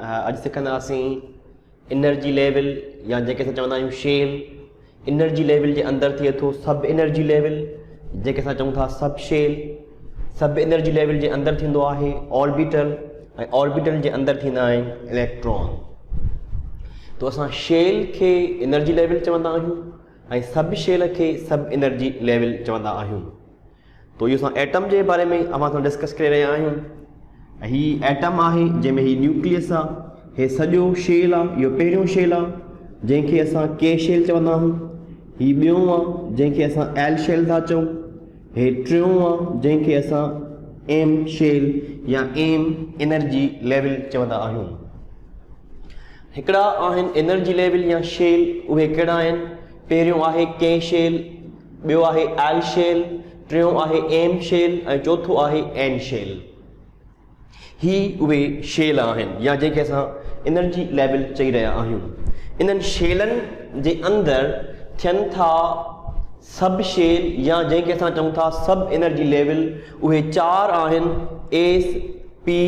अॼु सिखंदासीं energy level या जंहिंखे असां चवंदा आहियूं शेल। एनर्जी लेवल जे अंदरि थिए थो सब एनर्जी लेवल, जंहिंखे असां चऊं था सब शेल। सब एनर्जी लेवल जे अंदरि थींदो आहे ऑर्बिटल, ऐं ऑर्बिटल जे अंदरि थींदा आहिनि इलेक्ट्रॉन। तो असां शेल खे एनर्जी लेवल चवंदा आहियूं ऐं सब शेल खे सब एनर्जी लेवल चवंदा आहियूं। तो इहो असां एटम जे बारे में अवां सां डिस्कस करे रहिया आहियूं। हीउ एटम आहे जंहिंमें हीउ न्यूक्लियस आहे, हे सॼो शेल आहे, इहो पहिरियों शेल आहे जंहिंखे असां के शेल चवंदा आहियूं। हीउ ॿियों आहे जंहिंखे असां एल शेल था चऊं। हे टियों आहे जंहिंखे असां एम शेल या एम एनर्जी लेवल चवंदा आहियूं। हिकिड़ा आहिनि एनर्जी लेवल या शेल, उहे कहिड़ा आहिनि? पहिरियों आहे के शेल, ॿियो आहे एल शेल, टियों आहे एम शेल ऐं चौथो आहे एन शेल। ही उहे शेल आहिनि या जंहिंखे असां एनर्जी लेवल चई रहिया आहियूं। इन्हनि शेलनि जे अंदरि थियनि था सब शेल या जंहिंखे असां चऊं था सब एनर्जी लेवल। उहे चार आहिनि एस, पी,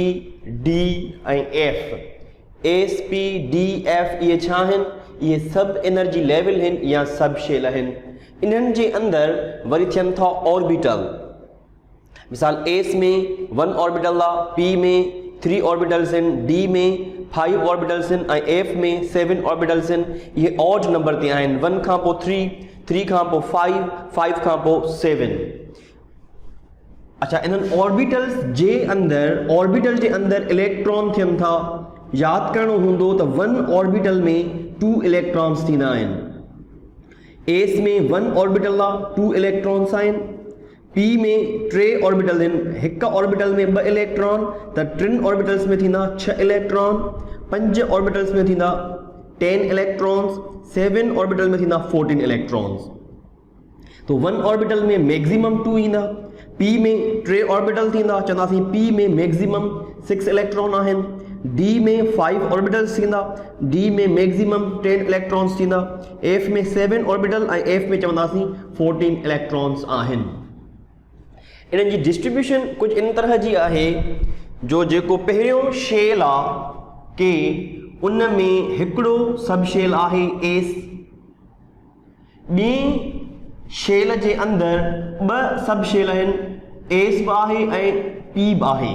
डी ऐं F. S, P, D, F इहे छा आहिनि? इहे सब एनर्जी लेवल आहिनि या सब शेल आहिनि। इन्हनि जे अंदरि वरी थियनि था ऑर्बिटल। मिसाल एस में 1 ऑर्बिटल आहे, पी में 3 ऑर्बिटल्स आहिनि, डी में 5 ऑर्बिटल्स आहिनि ऐं एफ में 7 ऑर्बिटल्स आहिनि। इहे ऑड नंबर ते आहिनि, 1 खां पोइ 3, 3 खां पोइ 5, 5 खां पोइ 7। अच्छा, इन्हनि ऑर्बिटल्स जे अंदरि, ऑर्बिटल जे अंदरि इलेक्ट्रॉन थियनि था। यादि करिणो हूंदो त 1 ऑर्बिटल में 2 इलेक्ट्रॉन्स थींदा आहिनि। एस में 1 ऑर्बिटल आहे, 2 इलेक्ट्रॉन्स आहिनि। पी में 3 ऑर्बिटल आहिनि, हिकु ऑर्बिटल में 2 इलेक्ट्रॉन, त 3 ऑर्बिटल्स में थींदा 6 इलेक्ट्रॉन। 5 ऑर्बिटल्स में थींदा 10 इलेक्ट्रॉन्स। 7 ऑर्बिटल में थींदा 14 इलेक्ट्रॉन्स। तो 1 ऑर्बिटल में मैक्सिमम 2 ईंदा। पी में 3 ऑर्बिटल थींदा, चवंदासीं पी में मैक्सिमम 6 इलेक्ट्रॉन आहिनि। डी में 5 ऑर्बिटल्स थींदा, डी में मैक्सिमम 10 इलेक्ट्रॉन्स थींदा। एफ में 7 ऑर्बिटल ऐं एफ में चवंदासीं 14 इलेक्ट्रॉन्स आहिनि। इन्हनि जी डिस्ट्रीब्यूशन कुझु इन तरह जी आहे जो जेको पहिरियों शेल आहे के उन में हिकिड़ो सब शेल आहे एस। ॿी शेल जे अंदरि 2 सब शेल आहिनि, एस बि आहे ऐं पी बि आहे।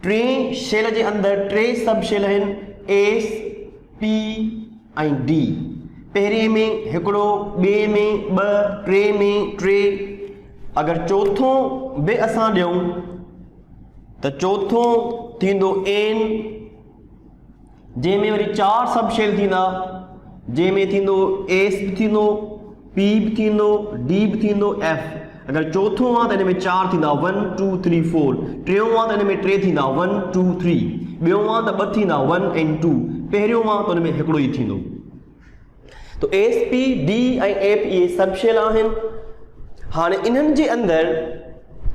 टे शेल जे अंदरि 3 सब शेल आहिनि, एस, पी ऐं डी। पहिरें में हिकिड़ो, ॿिए में 2, टे में 3। अगरि चौथों बि असां ॾियूं त चौथों थींदो एन, जंहिंमें वरी 4 सब शेल थींदा, जंहिंमें थींदो एस बि थींदो, पी बि थींदो, डी बि थींदो, एफ। अगरि चौथों आहे त हिन में 4 थींदा, 1 2 3 4। टियों आहे त हिन में 3 थींदा, 1 2 3। ॿियों आहे त 2 थींदा, 1 ऐं 2। पहिरियों आहे त हुन में हिकिड़ो ई थींदो। तो एस, पी, डी ऐं एफ इहे सब शेल आहिनि। हाणे इन्हनि जे अंदरि,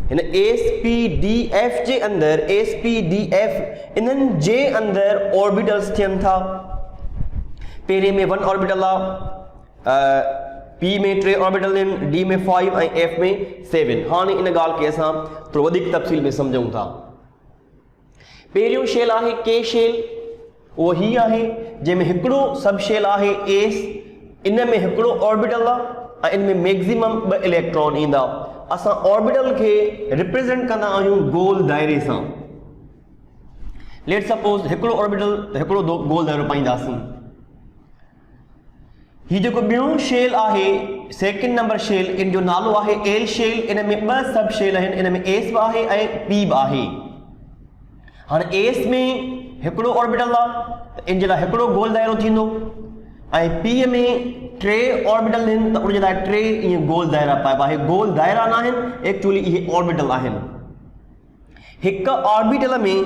हिन एस, पी, डी, एफ जे अंदरि, एस, पी, डी, एफ इन्हनि जे अंदरि ऑर्बिटल्स थियनि था। पहिरें में 1 ऑर्बिटल आहे, पी में 3 ऑर्बिटल आहिनि, डी में 5 ऐं एफ में 7। हाणे इन ॻाल्हि खे असां थोरो वधीक तफ़सील में सम्झूं था। पहिरियों शेल आहे के शेल, उहो ही आहे जंहिंमें हिकिड़ो सब शेल आहे एस। इन में हिकिड़ो ऑर्बिटल आहे ऐं इन में मैक्सिमम 2 इलेक्ट्रॉन ईंदा। असां ऑर्बिटल खे रिप्रेज़ेंट कंदा आहियूं गोल दायरे सां। लेट सपोज हिकिड़ो ऑर्बिटल त हिकिड़ो गोल दायरो पाईंदासीं। हीउ जेको ॿियों शेल आहे, सेकेंड नंबर शेल, इन जो नालो आहे एल शेल। इन में 2 सब शेल आहिनि, इन में एस बि आहे ऐं पी बि आहे। हाणे एस में हिकिड़ो ऑर्बिटल आहे त इन जे लाइ हिकिड़ो गोल दायरो थींदो, ऐं पी में 3 ऑर्बिटल आहिनि त उनजे लाइ 3 ईअं गोल दायरा पाइबा। इहे गोल दायरा न आहिनि, एक्चुअली इहे ऑर्बिटल आहिनि। हिकु ऑर्बिटल में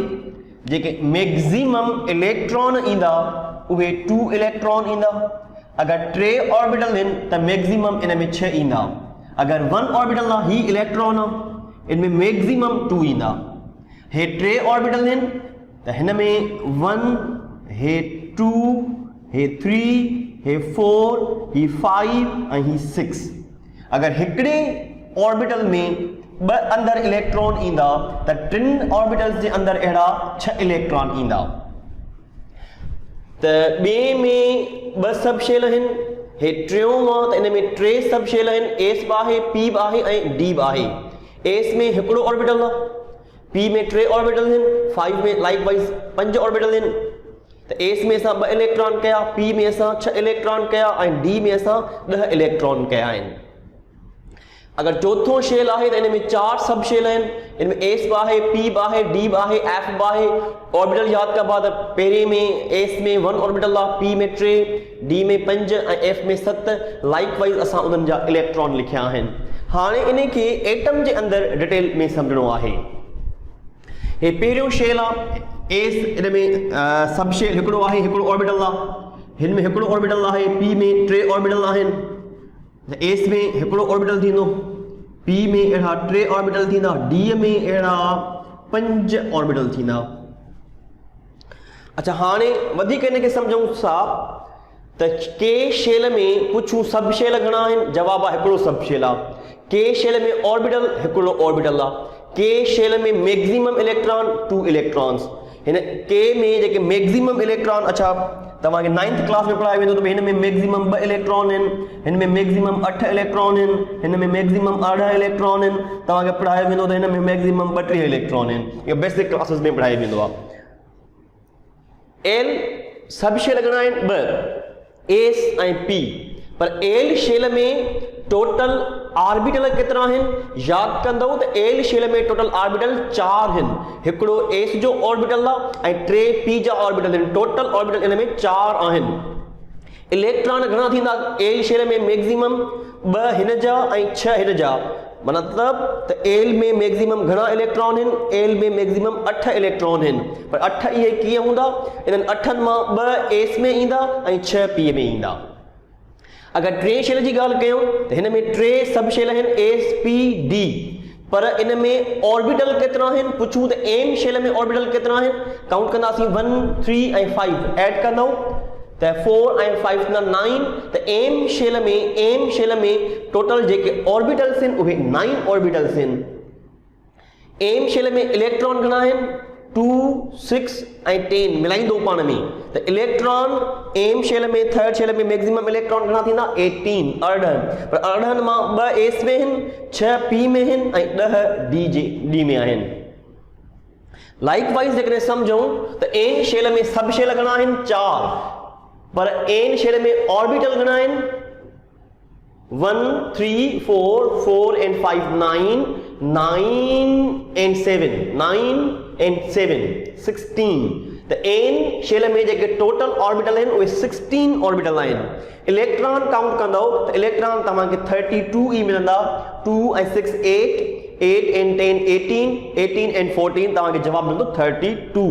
जेके मैक्सिमम इलेक्ट्रॉन ईंदा उहे 2 इलेक्ट्रॉन ईंदा। अगरि 3 ऑर्बिटल आहिनि त मैक्सिमम इन में 6 ईंदा। अगरि 1 ऑर्बिटल आहे, ही इलेक्ट्रॉन आहे, इन में मैक्सिमम 2 ईंदा। हे 3 ऑर्बिटल आहिनि त हिन में 1, हे 2, हे 3, हे 4, ही 5 ऐं ही 6। अगरि हिकिड़े ऑर्बिटल में 2 इलेक्ट्रॉन ईंदा त 3 ऑर्बिटल्स जे अंदरि अहिड़ा 6 इलेक्ट्रॉन ईंदा। त ॿिए में 2 सब शेल आहिनि, हे टियों आहे त इन में 3 सब शेल आहिनि, एस बि आहे, पी बि आहे ऐं डी बि आहे। एस में हिकिड़ो ऑर्बिटल आहे, पी में 3 ऑर्बिटल आहिनि, 5 में लाइक वाइज 5 ऑर्बिटल आहिनि। त एस में असां 2 इलेक्ट्रॉन कया, पी में असां 6 इलेक्ट्रॉन कया ऐं डी में असां 10 इलेक्ट्रॉन कया आहिनि। अगर चौथों शेल आहे त इन में 4 सब शेल आहिनि, इन में एस बि आहे, पी बि आहे, डी बि आहे, एफ बि आहे। ऑर्बिटल यादि कबा त पहिरें में एस में 1 ऑर्बिटल आहे, पी में 3, डी में 5 ऐं एफ में 7। लाइक वाइज असां उन्हनि जा इलेक्ट्रॉन लिखिया आहिनि। हाणे इन खे एटम जे अंदरि डिटेल में सम्झणो आहे। हे पहिरियों शेल आहे, एस इन में सब शेल हिकिड़ो आहे, हिकिड़ो ऑर्बिटल आहे, हिन में हिकिड़ो ऑर्बिटल आहे, पी में 3 ऑर्बिटल आहिनि। एस में हिकिड़ो ऑर्बिटल थींदो, पी में अहिड़ा 3 ऑर्बिटल थींदा, डी में अहिड़ा 5 ऑर्बिटल थींदा। अच्छा, हाणे वधीक इनखे सम्झूं सा त के शेल में पुछूं सब शेल घणा आहिनि, जवाब आहे हिकिड़ो सब शेल आहे। के शेल में ऑर्बिटल हिकिड़ो ऑर्बिटल आहे। के शेल में मैक्सिमम इलेक्ट्रॉन 2 इलेक्ट्रॉन्स। हिन के में जेके मैक्सिमम इलेक्ट्रॉन, अच्छा तव्हांखे 9th क्लास में पढ़ायो वेंदो त हिन में मैक्सिमम 2 इलेक्ट्रॉन आहिनि, हिन में मैक्सिमम 8 इलेक्ट्रॉन आहिनि, हिन में मैक्सिमम 18 इलेक्ट्रॉन आहिनि। तव्हांखे पढ़ायो वेंदो त हिन में मैक्सिमम 32 इलेक्ट्रॉन आहिनि। इहो बेसिक क्लासेस में पढ़ायो वेंदो आहे। एल सब शेल घणा आहिनि 2, एस ऐं पी। पर एल शेल में टोटल ऑर्बिटल केतिरा आहिनि, यादि कंदव त एल शेल में टोटल ऑर्बिटल 4 आहिनि। हिकिड़ो एस जो ऑर्बिटल आहे ऐं 3 पी जा ऑर्बिटल आहिनि। टोटल ऑर्बिटल इन में 4 आहिनि। इलेक्ट्रॉन घणा थींदा एल शेल में, मैक्सिमम 2 हिन जा ऐं 6 हिन जा। मतलब त एल में मैक्सिमम घणा इलेक्ट्रॉन आहिनि, एल में मैक्सिमम 8 इलेक्ट्रॉन आहिनि। पर 8 इहे कीअं हूंदा, इन्हनि 8 मां 2 एस में ईंदा ऐं 6 पी में ईंदा। अगर 3 शेल जी ॻाल्हि कयूं त हिन में 3 सब शेल आहिनि, एस पी डी। पर इन में ऑर्बिटल केतिरा आहिनि, पुछूं त एम शेल में ऑर्बिटल केतिरा आहिनि, काउंट कंदासीं 1, 3 ऐं 5 ऐड कंदव त 4 ऐं 5 ना 9। त एम शेल में टोटल जेके ऑर्बिटल्स आहिनि उहे 9 ऑर्बिटल्स आहिनि। एम शेल में इलेक्ट्रॉन घणा आहिनि 2, 6 ऐं 10 मिलाईंदो पाण में त इलेक्ट्रॉन एम शेल में, 3rd शेल में मैक्सिमम इलेक्ट्रॉन घणा थींदा 18 18। पर 18 मां 2 एस में आहिनि, 6 पी में आहिनि ऐं 10 डी में आहिनि। लाइक वाइज जेकॾहिं सम्झूं त एन शेल में सब शेल घणा आहिनि 4। पर एन शेल में ऑर्बिटल घणा आहिनि 1, 3, 4, 4 and 5 9, 9 and 7, 9 and 7 16। त एन शेल में जेके टोटल ऑर्बिटल आहिनि उहे 16 ऑर्बिटल आहिनि। इलेक्ट्रॉन काउंट कंदव त इलेक्ट्रॉन तव्हांखे 32 ई मिलंदा। 2 ऐं 6 8, 8 and 10 18, 18 and 14 तव्हांखे जवाब मिलंदो 32।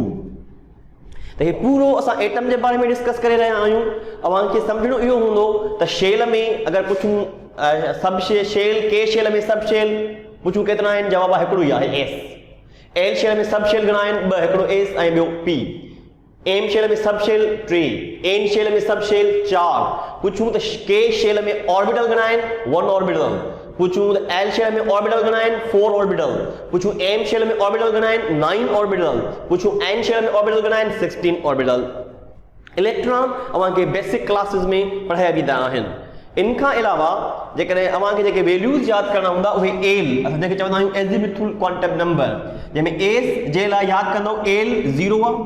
त हे पूरो असां एटम जे बारे में डिस्कस करे रहिया आहियूं। अव्हांखे सम्झणो इहो हूंदो त शेल में अगरि पुछूं सब शेल, के शेल में सब शेल पुछूं केतिरा आहिनि, जवाब आहे हिकिड़ो ई आहे एस। एल शेल में सब शेल घणा आहिनि 2, हिकिड़ो एस ऐं ॿियो पी। एम शेल में सब शेल 3, एन शेल में सब शेल 4। पुछूं त के शेल में ऑर्बिटल घणा आहिनि 1 ऑर्बिटल। पुछूं त एल शेल में ऑर्बिटल घणा आहिनि 4 ऑर्बिटल। पुछूं एम शेल में ऑर्बिटल घणा आहिनि 9 ऑर्बिटल। पुछूं एन शेल में ऑर्बिटल घणा आहिनि 16 ऑर्बिटल। इलेक्ट्रॉन अव्हांखे बेसिक क्लासेस में पढ़ाया वेंदा आहिनि। इन खां अलावा जेकॾहिं अव्हांखे जेके वैल्यूज़ यादि करणा हूंदा उहे एल, असां जंहिंखे चवंदा आहियूं एज़िमुथल क्वांटम नंबर, जंहिंमें एस जे लाइ यादि कंदव एल 0 आहे,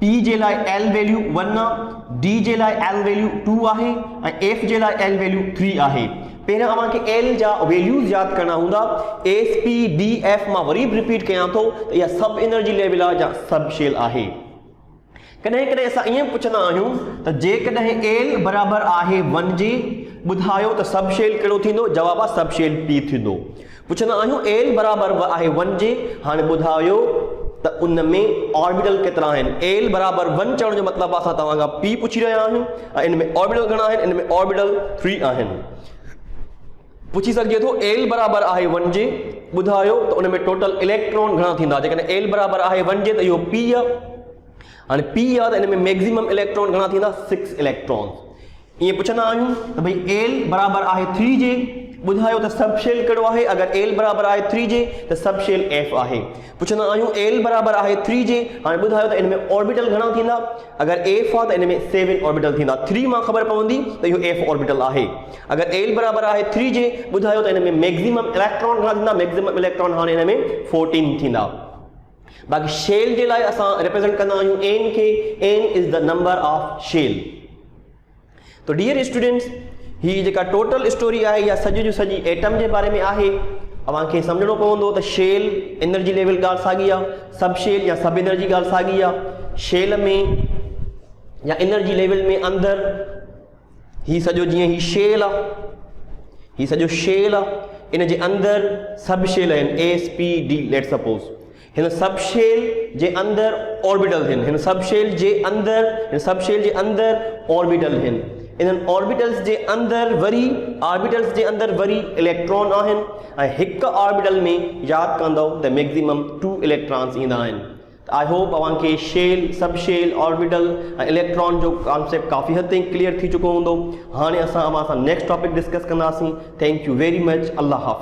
पी जे लाइ एल वैल्यू 1 आहे, डी जे लाइ एल वैल्यू 2 आहे ऐं एफ जे लाइ एल वैल्यू 3 आहे। पहिरियां अव्हांखे एल जा वैल्यूज़ यादि करणा हूंदा। एस पी डी एफ मां वरी बि रिपीट कयां थो त इहा सब एनर्जी लेवल आहे या सब शेल आहे। कॾहिं कॾहिं असां ईअं पुछंदा आहियूं त जेकॾहिं एल बराबर आहे 1 जे ॿुधायो त सब शेल कहिड़ो थींदो, जवाब आहे सब शेल पी थींदो। पुछंदा आहियूं एल बराबर आहे 1 जे, हाणे ॿुधायो त उन में ऑर्बिटल केतिरा आहिनि। एल बराबर 1 चवण जो मतिलबु असां तव्हां खां पी पुछी रहिया आहियूं ऐं इन में ऑर्बिटल घणा आहिनि, इन में ऑर्बिटल 3 आहिनि। पुछी सघिजे थो एल बराबर आहे 1 जे, ॿुधायो त उन में टोटल इलेक्ट्रॉन घणा थींदा। जेकॾहिं एल बराबर आहे 1 जे त इहो पी आहे। हाणे पी आहे त इन में मैक्सिमम इलेक्ट्रॉन घणा थींदा 6 इलेक्ट्रॉन। ईअं पुछंदा आहियूं त भई एल बराबर आहे 3 जे ॿुधायो त सब शेल कहिड़ो आहे। अगरि एल बराबरि आहे 3 जे त सब शेल एफ आहे। पुछंदा आहियूं एल बराबरि आहे 3 जे, हाणे ॿुधायो त इन में ऑर्बिटल घणा थींदा। अगरि एफ आहे त इन में 7 ऑर्बिटल थींदा। 3 मां ख़बर पवंदी त इहो एफ ऑर्बिटल आहे। अगरि एल बराबरि आहे 3 जे, ॿुधायो त इन में मैक्सिमम इलेक्ट्रॉन घणा थींदा। मैक्सिमम इलेक्ट्रॉन हाणे इन में 14 थींदा। बाक़ी शेल जे लाइ असां रिप्रेज़ेंट कंदा आहियूं एन खे। N is the number of shell. तो डियर स्टूडेंट्स, ही जेका टोटल स्टोरी आहे या सॼी जो सॼी एटम जे बारे में आहे। अव्हांखे सम्झणो पवंदो त शेल एनर्जी लेवल ॻाल्हि साॻी आहे, सब शेल या सब एनर्जी ॻाल्हि साॻी आहे। शेल में या एनर्जी लेवल में अंदरि ही सॼो जीअं ही शेल आहे, ही सॼो शेल आहे, इन जे अंदरि सब शेल आहिनि S P D. Let suppose हिन सब शेल जे अंदरि ऑर्बिटल आहिनि, हिन सब शेल जे अंदरि ऑर्बिटल आहिनि। इन्हनि ऑर्बिटल्स जे अंदरि वरी इलेक्ट्रॉन आहिनि ऐं हिकु ऑर्बिटल में यादि कंदव त मैक्सिमम 2 इलेक्ट्रॉन्स ईंदा आहिनि। आई होप अव्हांखे शेल, सब शेल, ऑर्बिटल ऐं इलेक्ट्रॉन जो कॉन्सेप्ट काफ़ी हद ताईं क्लियर थी चुको हूंदो। हाणे असां अव्हां सां नेक्स्ट टॉपिक डिस्कस कंदासीं। Thank you very much. अल्लाह हाफ़िज़।